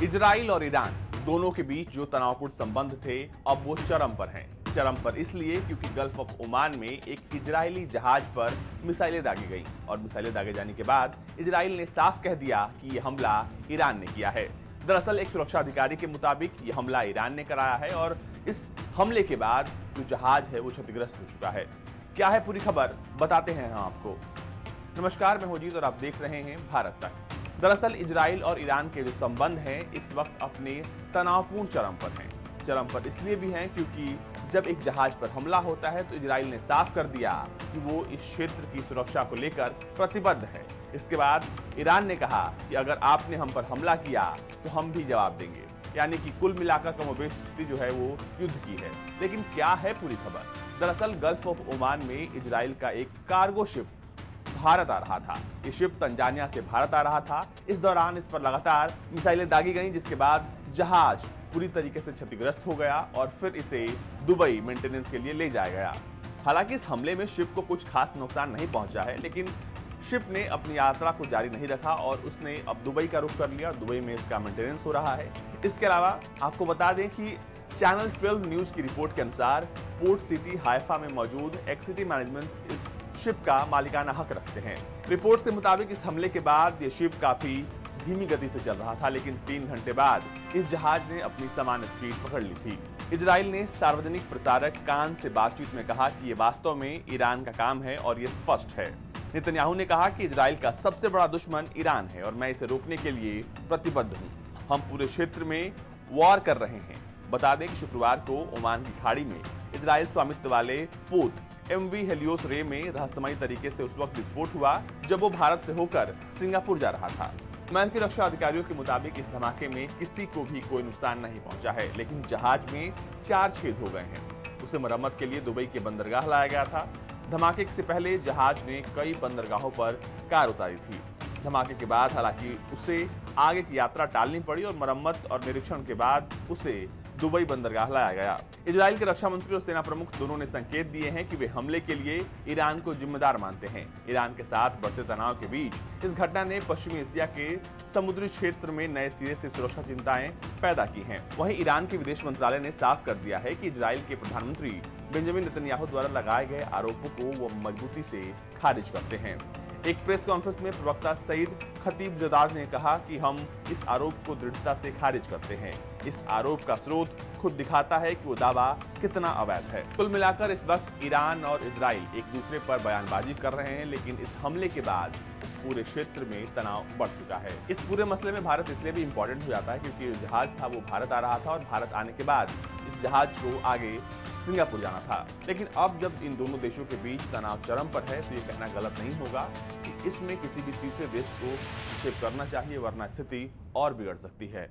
Israel और Iran दोनों के बीच जो तनावपूर्ण संबंध थे अब वो चरम पर हैं। चरम पर इसलिए क्योंकि गल्फ ऑफ ओमान में एक इजरायली जहाज पर मिसाइलें दागी गईं और मिसाइलें दागे जाने के बाद इजराइल ने साफ कह दिया कि यह हमला ईरान ने किया है। दरअसल एक सुरक्षा अधिकारी के मुताबिक यह हमला ईरान ने कराया है और इस हमले के बाद जो जहाज है वो क्षतिग्रस्त हो चुका है। क्या है पूरी खबर, बताते हैं हम आपको। नमस्कार, मैं होजीत और आप देख रहे हैं भारत तक। दरअसल इजराइल और ईरान के जो संबंध हैं इस वक्त अपने तनावपूर्ण चरम पर हैं। चरम पर इसलिए भी हैं क्योंकि जब एक जहाज पर हमला होता है तो इजराइल ने साफ कर दिया कि वो इस क्षेत्र की सुरक्षा को लेकर प्रतिबद्ध है। इसके बाद ईरान ने कहा कि अगर आपने हम पर हमला किया तो हम भी जवाब देंगे, यानी कि कुल मिलाकर कमोबेश स्थिति जो है वो युद्ध की है। लेकिन क्या है पूरी खबर? दरअसल गल्फ ऑफ ओमान में इजराइल का एक कार्गो शिप भारत आ रहा था। ये शिप तंजानिया से भारत आ रहा था। इस दौरान इस पर लगातार मिसाइलें दागी गईं, जिसके बाद जहाज पूरी तरीके से क्षतिग्रस्त हो गया और फिर इसे दुबई मेंटेनेंस के लिए ले जाया गया। हालांकि इस हमले में शिप को कुछ खास नुकसान नहीं पहुंचा है, लेकिन शिप ने अपनी यात्रा को जारी नहीं रखा और उसने अब दुबई का रुख कर लिया। दुबई में इसका मेंटेनेंस हो रहा है। इसके अलावा आपको बता दें कि चैनल 12 न्यूज की रिपोर्ट के अनुसार पोर्ट सिटी हाइफा में मौजूद एक्सिटी मैनेजमेंट इस शिप का मालिकाना हक रखते हैं। रिपोर्ट के मुताबिक इस हमले के बाद ये शिप काफी धीमी गति से चल रहा था, लेकिन 3 घंटे बाद इस जहाज ने अपनी सामान्य स्पीड पकड़ ली थी। इजराइल ने सार्वजनिक प्रसारक कान से बातचीत में कहा कि ये वास्तव में ईरान का काम है और ये स्पष्ट है। नेतन्याहू ने कहा कि इजराइल का सबसे बड़ा दुश्मन ईरान है और मैं इसे रोकने के लिए प्रतिबद्ध हूँ। हम पूरे क्षेत्र में वॉर कर रहे हैं। बता दें कि शुक्रवार को ओमान की खाड़ी में इजराइल स्वामित्व वाले पोत MV हेलियोस रे में रहस्यमयी तरीके से उस वक्त विस्फोट हुआ जब वो भारत से होकर सिंगापुर जा रहा था। अमेरिकी रक्षा अधिकारियों के मुताबिक इस धमाके में किसी को भी कोई नुकसान नहीं पहुंचा है, लेकिन जहाज में 4 छेद हो गए हैं। उसे मरम्मत के लिए दुबई के बंदरगाह लाया गया था। धमाके से पहले जहाज ने कई बंदरगाहों पर कार उतारी थी। धमाके के बाद हालांकि उसे आगे की यात्रा टालनी पड़ी और मरम्मत और निरीक्षण के बाद उसे दुबई बंदरगाह लाया गया। इजराइल के रक्षा मंत्री और सेना प्रमुख दोनों ने संकेत दिए हैं कि वे हमले के लिए ईरान को जिम्मेदार मानते हैं। ईरान के साथ बढ़ते तनाव के बीच इस घटना ने पश्चिमी एशिया के समुद्री क्षेत्र में नए सिरे से सुरक्षा चिंताएं पैदा की हैं। वहीं ईरान के विदेश मंत्रालय ने साफ कर दिया है कि इजराइल के प्रधानमंत्री बेंजामिन नेतन्याहू द्वारा लगाए गए आरोपों को वो मजबूती से खारिज करते हैं। एक प्रेस कॉन्फ्रेंस में प्रवक्ता सईद खतीबजाद ने कहा कि हम इस आरोप को दृढ़ता से खारिज करते हैं। इस आरोप का स्रोत खुद दिखाता है कि वो दावा कितना अवैध है। कुल मिलाकर इस वक्त ईरान और इजराइल एक दूसरे पर बयानबाजी कर रहे हैं, लेकिन इस हमले के बाद इस पूरे क्षेत्र में तनाव बढ़ चुका है। इस पूरे मसले में भारत इसलिए भी इम्पोर्टेंट हो जाता है क्योंकि जो जहाज था वो भारत आ रहा था और भारत आने के बाद इस जहाज को आगे सिंगापुर जाना था। लेकिन अब जब इन दोनों देशों के बीच तनाव चरम पर है तो ये कहना गलत नहीं होगा कि इसमें किसी भी तीसरे देश को हस्तक्षेप करना चाहिए, वरना स्थिति और बिगड़ सकती है।